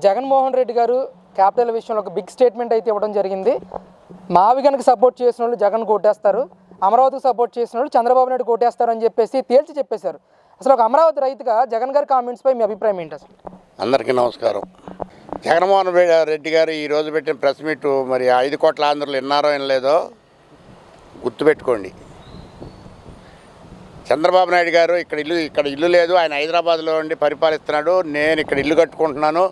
జగన్మోహన్ రెడ్డి గారు క్యాపిటల్ విషయంలో ఒక బిగ్ స్టేట్మెంట్ అయితే ఇవ్వడం జరిగింది. మావిగన్కి సపోర్ట్ చేసిన వాళ్ళు జగన్ కోటేస్తారు, అమరావతికి సపోర్ట్ చేసిన వాళ్ళు చంద్రబాబు నాయుడు కోటేస్తారు అని చెప్పేసి తేల్చి చెప్పేశారు. అసలు ఒక అమరావతి రైతుగా జగన్ గారి కామెంట్స్పై మీ అభిప్రాయం ఏంటి? అసలు అందరికీ నమస్కారం. జగన్మోహన్ రెడ్డి గారు ఈరోజు పెట్టిన ప్రెస్ మీట్ మరి 5 కోట్ల ఆంధ్రులు విన్నారో వినలేదో గుర్తుపెట్టుకోండి. చంద్రబాబు నాయుడు గారు ఇక్కడ ఇల్లు లేదు, ఆయన హైదరాబాద్లో ఉండి పరిపాలిస్తున్నాడు, నేను ఇక్కడ ఇల్లు కట్టుకుంటున్నాను,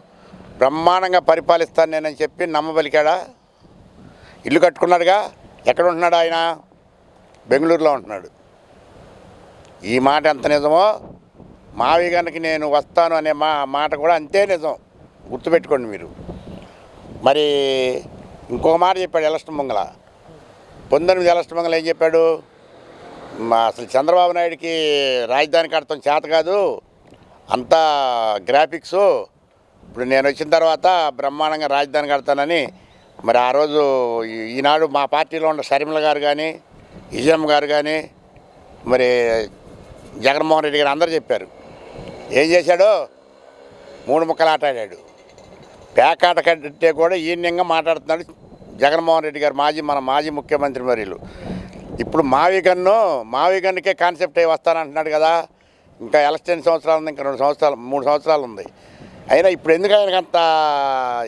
బ్రహ్మాండంగా పరిపాలిస్తాను నేనని చెప్పి నమ్మబలికాడా? ఇల్లు కట్టుకున్నాడుగా. ఎక్కడ ఉంటున్నాడు ఆయన? బెంగళూరులో ఉంటున్నాడు. ఈ మాట ఎంత నిజమో మావిగన్కి నేను వస్తాను అనే మాట కూడా అంతే నిజం, గుర్తుపెట్టుకోండి మీరు. మరి ఇంకొక మాట చెప్పాడు ఎలక్షన్ మంగళ, 19 ఎలక్షన్ మంగళ ఏం చెప్పాడు? అసలు చంద్రబాబు నాయుడికి రాజధాని కడతాం చేత కాదు, అంతా గ్రాఫిక్సు, ఇప్పుడు నేను వచ్చిన తర్వాత బ్రహ్మాండంగా రాజధాని కడతానని మరి ఆ రోజు ఈనాడు మా పార్టీలో ఉన్న షర్మిల గారు కానీ విజయమ్మ గారు కానీ మరి జగన్మోహన్ రెడ్డి గారు అందరూ చెప్పారు. ఏం చేశాడు? 3 ముక్కలు ఆట ఆడాడు. పేకాట కంటే కూడా ఈయనంగా మాట్లాడుతున్నాడు జగన్మోహన్ రెడ్డి గారు, మన మాజీ ముఖ్యమంత్రి వర్యులు. ఇప్పుడు మావిగన్కే కాన్సెప్ట్ అయ్యి వస్తానంటున్నాడు కదా. ఇంకా ఎలక్షన్ సంవత్సరాలు ఉంది, ఇంకా 3 సంవత్సరాలు ఉంది. అయినా ఇప్పుడు ఎందుకు ఆయనకంత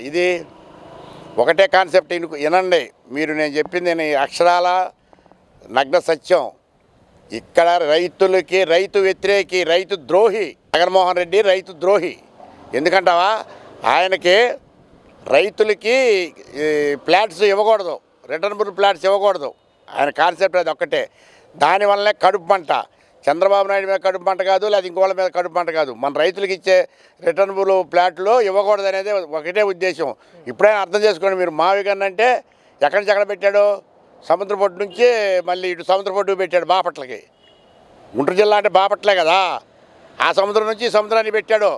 ఇది? ఒకటే కాన్సెప్ట్ వినండి మీరు, నేను చెప్పింది అక్షరాల నగ్న సత్యం. ఇక్కడ రైతులకి రైతు వ్యతిరేకి, రైతు ద్రోహి జగన్మోహన్ రెడ్డి, రైతు ద్రోహి. ఎందుకంటావా? ఆయనకి రైతులకి ఫ్లాట్స్ ఇవ్వకూడదు, రిటర్నబుల్ ఫ్లాట్స్ ఇవ్వకూడదు. ఆయన కాన్సెప్ట్ అది ఒక్కటే. దానివల్లనే కడుపు మంట. చంద్రబాబు నాయుడు మీద కడుపు మంట కాదు, లేదా ఇంకోళ్ళ మీద కడుపు మంట కాదు, మన రైతులకు ఇచ్చే రిటర్నబుల్ ఫ్లాట్లు ఇవ్వకూడదు అనేది ఒకటే ఉద్దేశం. ఇప్పుడైనా అర్థం చేసుకోండి మీరు. మావిగన్ అంటే ఎక్కడి నుంచి ఎక్కడ పెట్టాడు? సముద్రపొట్టు నుంచి మళ్ళీ ఇటు సముద్రపొట్టుకు పెట్టాడు, బాపట్లకి. గుంటూరు జిల్లా అంటే బాపట్లే కదా, ఆ సముద్రం నుంచి ఈ సముద్రాన్ని పెట్టాడు.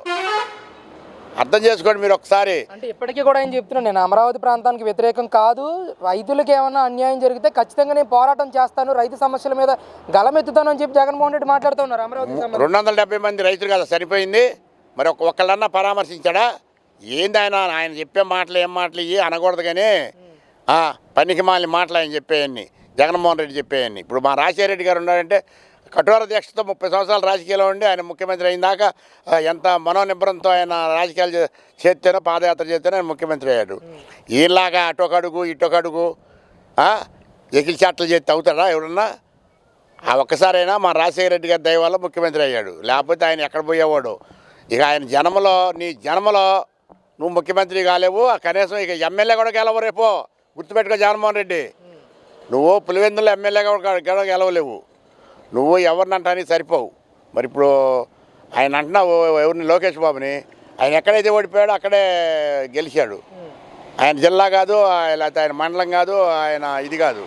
అర్థం చేసుకోండి మీరు ఒకసారి. అంటే ఇప్పటికీ కూడా ఆయన చెప్తున్నాను, నేను అమరావతి ప్రాంతానికి వ్యతిరేకం కాదు, రైతులకు ఏమన్నా అన్యాయం జరిగితే ఖచ్చితంగా నేను పోరాటం చేస్తాను, రైతు సమస్యల మీద గలమెత్తుతాను అని చెప్పి జగన్మోహన్ రెడ్డి మాట్లాడుతున్నారు. అమరావతి 270 మంది రైతులు కదా చనిపోయింది, మరి ఒక్కళ్ళన్నా పరామర్శించాడా? ఏంది ఆయన చెప్పే మాటలు ఏం మాటలు ఇవి అనకూడదు, కానీ పనికి మాలిన మాటలు ఆయన చెప్పేయన్ని, జగన్మోహన్ రెడ్డి చెప్పేయన్ని. ఇప్పుడు మా రాజశేఖర రెడ్డి గారు ఉన్నారంటే కఠోర దీక్షతో 30 సంవత్సరాలు రాజకీయాల్లో ఉండి ఆయన ముఖ్యమంత్రి అయిన దాకా ఎంత మనోనిబ్బరంతో ఆయన రాజకీయాలు చేస్తేనో, పాదయాత్ర చేస్తేనో ఆయన ముఖ్యమంత్రి అయ్యాడు. ఈలాగా అటొకడుగు ఇటొకడుగు ఎకిలి చాట్లు చేస్తే అవుతాడా ఎవరన్నా? ఆ ఒక్కసారైనా మా రాజశేఖర రెడ్డి గారి దయ వల్ల ముఖ్యమంత్రి అయ్యాడు, లేకపోతే ఆయన ఎక్కడ పోయేవాడు? ఇక ఆయన నీ జన్మలో నువ్వు ముఖ్యమంత్రి కాలేవు, కనీసం ఇక ఎమ్మెల్యే కూడా గెలవు. రేపో గుర్తుపెట్టుకో జగన్మోహన్ రెడ్డి, నువ్వు పులివెందులో ఎమ్మెల్యేగా కూడా గెలవలేవు, నువ్వు ఎవరినంటానికి సరిపోవు. మరి ఇప్పుడు ఆయన అంటున్నావు ఎవరిని? లోకేష్ బాబుని. ఆయన ఎక్కడైతే ఓడిపోయాడో అక్కడే గెలిచాడు. ఆయన జిల్లా కాదు, లేకపోతే ఆయన మండలం కాదు, ఆయన ఇది కాదు.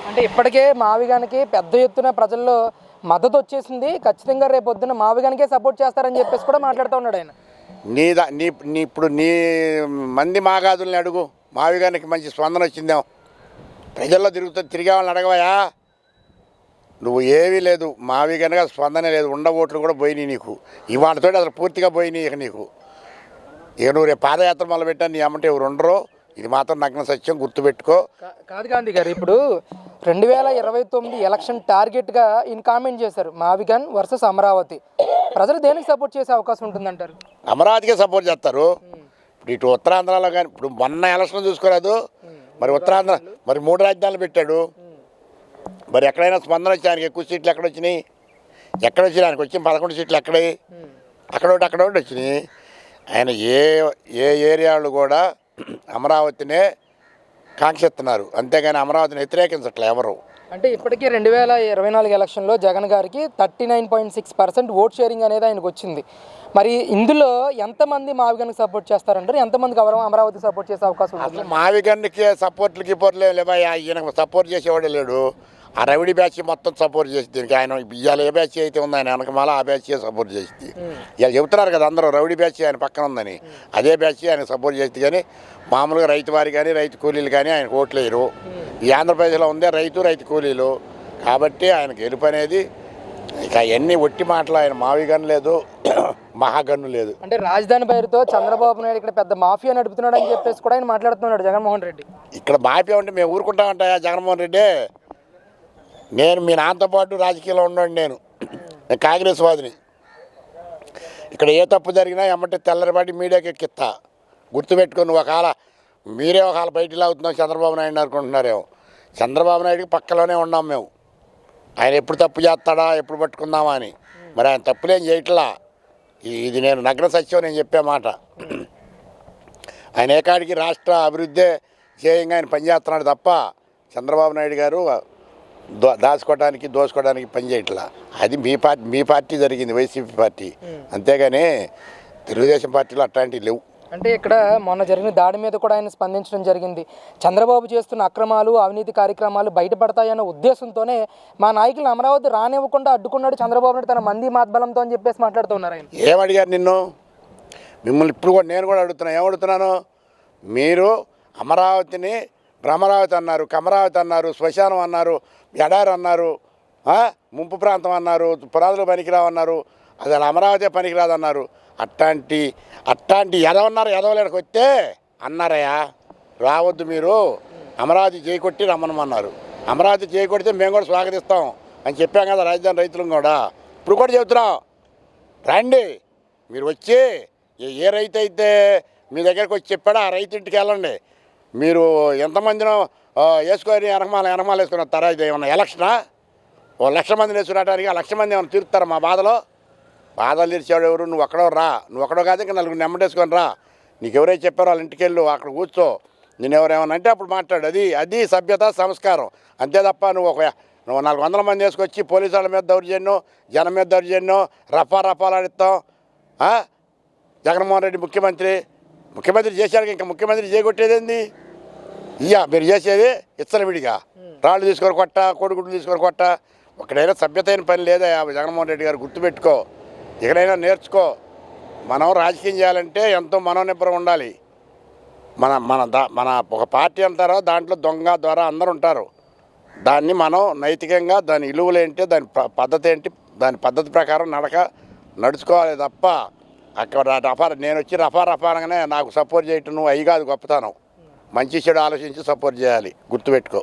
అంటే ఇప్పటికే మావిగానికి పెద్ద ఎత్తున ప్రజల్లో మద్దతు వచ్చేసింది, ఖచ్చితంగా రేపు పొద్దున్న మావిగానికే సపోర్ట్ చేస్తారని చెప్పేసి కూడా మాట్లాడుతూ ఉన్నాడు ఆయన. ఇప్పుడు నీ మంది మాగాదుల్ని అడుగు, మావిగానికి మంచి స్పందన వచ్చిందేమో, ప్రజల్లో తిరిగేవాళ్ళని అడగవయా? నువ్వు ఏమీ లేదు, మావి కనుక స్పందన లేదు, ఉండ ఓట్లు కూడా పోయినాయి నీకు. ఇవాళతో అసలు పూర్తిగా పోయినాయి ఇక నీకు. ఇక నువ్వు రేపు పాదయాత్ర మొదలు పెట్టా నీ అమ్మంటే ఎవరు ఉండరు, ఇది మాత్రం నగ్న సత్యం, గుర్తుపెట్టుకో. కాదు గాంధీ గారు, ఇప్పుడు 2029 ఎలక్షన్ టార్గెట్గా ఈయన కామెంట్ చేశారు, మావిగన్ వర్సెస్ అమరావతి. ప్రజలు దేనికి సపోర్ట్ చేసే అవకాశం ఉంటుందంటారు? అమరావతికే సపోర్ట్ చేస్తారు. ఇప్పుడు ఇటు ఉత్తరాంధ్రలో కానీ ఇప్పుడు మొన్న ఎలక్షన్ చూసుకోరాదు, మరి ఉత్తరాంధ్ర మరి 3 రాజధానులు పెట్టాడు, మరి ఎక్కడైనా స్పందన వచ్చి ఆయనకి ఎక్కువ సీట్లు ఎక్కడ వచ్చినాయి? ఆయనకు వచ్చి 11 సీట్లు ఎక్కడవి? అక్కడొకటి వచ్చినాయి. ఆయన ఏ ఏరియాలు కూడా అమరావతినే కాంక్షిస్తున్నారు, అంతేగాని అమరావతిని వ్యతిరేకించట్లే ఎవరు. అంటే ఇప్పటికీ 2024 ఎలక్షన్లో జగన్ గారికి 39.6% ఓట్ షేరింగ్ అనేది ఆయనకు వచ్చింది. మరి ఇందులో ఎంతమంది మావిగన్కి సపోర్ట్ చేస్తారంటారు, ఎంతమందికి అమరావతికి సపోర్ట్ చేసే అవకాశం ఉంది? మావిగన్కి సపోర్ట్లకి లేవా, ఈయనకు సపోర్ట్ చేసేవాడే లేడు. ఆ రవిడి బ్యాచ్ మొత్తం సపోర్ట్ చేసి దీనికి. ఆయన ఇవాళ ఏ బ్యాచ్ అయితే ఉంది ఆయన వెనక మళ్ళీ ఆ బ్యాచ్ సపోర్ట్ చేసి, ఇవాళ చెబుతున్నారు కదా అందరూ రౌడీ బ్యాచ్ ఆయన పక్కన ఉందని, అదే బ్యాచ్ ఆయన సపోర్ట్ చేస్తే. కానీ మామూలుగా రైతు వారి కానీ రైతు కూలీలు కానీ ఆయనకు ఓట్లేరు. ఈ ఆంధ్రప్రదేశ్లో ఉందే రైతు కూలీలు, కాబట్టి ఆయన గెలుపు అనేది ఇక అవన్నీ ఒట్టి మాటలు. ఆయన మావిగన్ లేదు, మహాగన్ను లేదు. అంటే రాజధాని పేరుతో చంద్రబాబు నాయుడు ఇక్కడ పెద్ద మాఫియా నడుపుతున్నాడు అని చెప్పేసి కూడా ఆయన మాట్లాడుతున్నాడు జగన్మోహన్ రెడ్డి. ఇక్కడ మాఫియా ఉంటే మేము ఊరుకుంటామంటాయా జగన్మోహన్ రెడ్డి? నేను మీ నాన్నతో పాటు రాజకీయాల్లో ఉన్నాను. నేను కాంగ్రెస్ వాదిని. ఇక్కడ ఏ తప్పు జరిగినా ఎమ్మటే తెల్లరిపాటి మీడియాకి ఎక్కిస్తా. గుర్తుపెట్టుకొని మీరే ఒకవేళ బయటికి లాగుతున్నాం చంద్రబాబు నాయుడు అనుకుంటున్నారేమో. చంద్రబాబు నాయుడికి పక్కలోనే ఉన్నాం మేము. ఆయన ఎప్పుడు తప్పు చేస్తాడా, ఎప్పుడు పట్టుకుందామా అని. మరి ఆయన తప్పులేం చేయట్లా. ఇది నేను నగ్న సత్యం, నేను చెప్పే మాట. ఆయన ఏకాడికి రాష్ట్ర అభివృద్ధి చేయంగా ఆయన పనిచేస్తున్నాడు తప్ప చంద్రబాబు నాయుడు గారు దోసుకోవడానికి పనిచేయట్లా. అది మీ పార్టీ జరిగింది, వైసీపీ పార్టీ. అంతేగాని తెలుగుదేశం పార్టీలో అట్లాంటివి లేవు. అంటే ఇక్కడ మొన్న జరిగిన దాడి మీద కూడా ఆయన స్పందించడం జరిగింది. చంద్రబాబు చేస్తున్న అక్రమాలు, అవినీతి కార్యక్రమాలు బయటపడతాయన్న ఉద్దేశంతోనే మా నాయకులను అమరావతి రానివ్వకుండా అడ్డుకున్నాడు చంద్రబాబు నాయుడు తన మంది మాత్బలంతో అని చెప్పేసి మాట్లాడుతున్నారు ఆయన. ఏమడిగారు నిన్ను? మిమ్మల్ని ఇప్పుడు కూడా నేను కూడా ఏమడుగుతున్నాను? మీరు అమరావతిని భ్రమరావతి అన్నారు, కమరావతి అన్నారు, శ్మశానం అన్నారు, ఎడారి అన్నారు, ముంపు ప్రాంతం అన్నారు, పురాదులు పనికిరావన్నారు, అసలు అమరావతి పనికిరాదన్నారు. అట్లాంటి ఎదవన్నారు. ఎదవలేడికి వస్తే అన్నారయ్యా రావద్దు, మీరు అమరావతి చేయకొట్టి రమ్మనమన్నారు. అమరావతి చేయకొడితే మేము కూడా స్వాగతిస్తాం అని చెప్పాం కదా రాజధాని రైతులను కూడా. ఇప్పుడు కూడా చెబుతున్నాం, రండి మీరు వచ్చి ఏ రైతు అయితే మీ దగ్గరికి వచ్చి చెప్పాడో ఆ రైతు ఇంటికి వెళ్ళండి. మీరు ఎంతమందినో వేసుకొని ఎనకమాల వేసుకొని వస్తారా? ఇది ఏమన్నా ఎలక్షనా? 1,00,000 మందిని వేసుకురావడానికి 1,00,000 మంది ఏమైనా తీరుతారా మా బాధలు తీర్చాడు ఎవరు? నువ్వు ఒక్కడో కాదు, ఇంకా 4 నెమ్మటేసుకొని రా. నీకు ఎవరైతే చెప్పారో వాళ్ళ ఇంటికి వెళ్ళు, అక్కడ కూర్చో. నేను ఎవరేమన్నా అంటే అప్పుడు మాట్లాడు. అది సభ్యత, సంస్కారం. అంతే తప్ప నువ్వు 400 మంది వేసుకొచ్చి పోలీసు వాళ్ళ మీద దౌర్జన్యం, జనం మీద దౌర్జన్యం, రఫాలాడిస్తాం. జగన్మోహన్ రెడ్డి ముఖ్యమంత్రి చేశాడు, ఇంకా ముఖ్యమంత్రి చేయగొట్టేదేంది? మీరు చేసేది విడిగా రాళ్ళు తీసుకొని కొట్ట, కోడిగుడ్లు తీసుకొని కొట్ట. ఒకడైనా సభ్యత అయిన పని లేదా జగన్మోహన్ రెడ్డి గారు? గుర్తుపెట్టుకో, ఎక్కడైనా నేర్చుకో. మనం రాజకీయం చేయాలంటే ఎంతో మనోనిబ్బరం ఉండాలి. మన ఒక పార్టీ అంటారో దాంట్లో దొంగ ద్వారా అందరూ ఉంటారు. దాన్ని మనం నైతికంగా దాని విలువలు ఏంటి, దాని పద్ధతి ఏంటి, దాని పద్ధతి ప్రకారం నడుచుకోవాలి తప్ప అక్కడ నేను వచ్చి రఫానగానే నాకు సపోర్ట్ చేయటం నువ్వు అయ్యి కాదు గొప్పతనం. మంచి చెడు ఆలోచించి సపోర్ట్ చేయాలి, గుర్తుపెట్టుకో.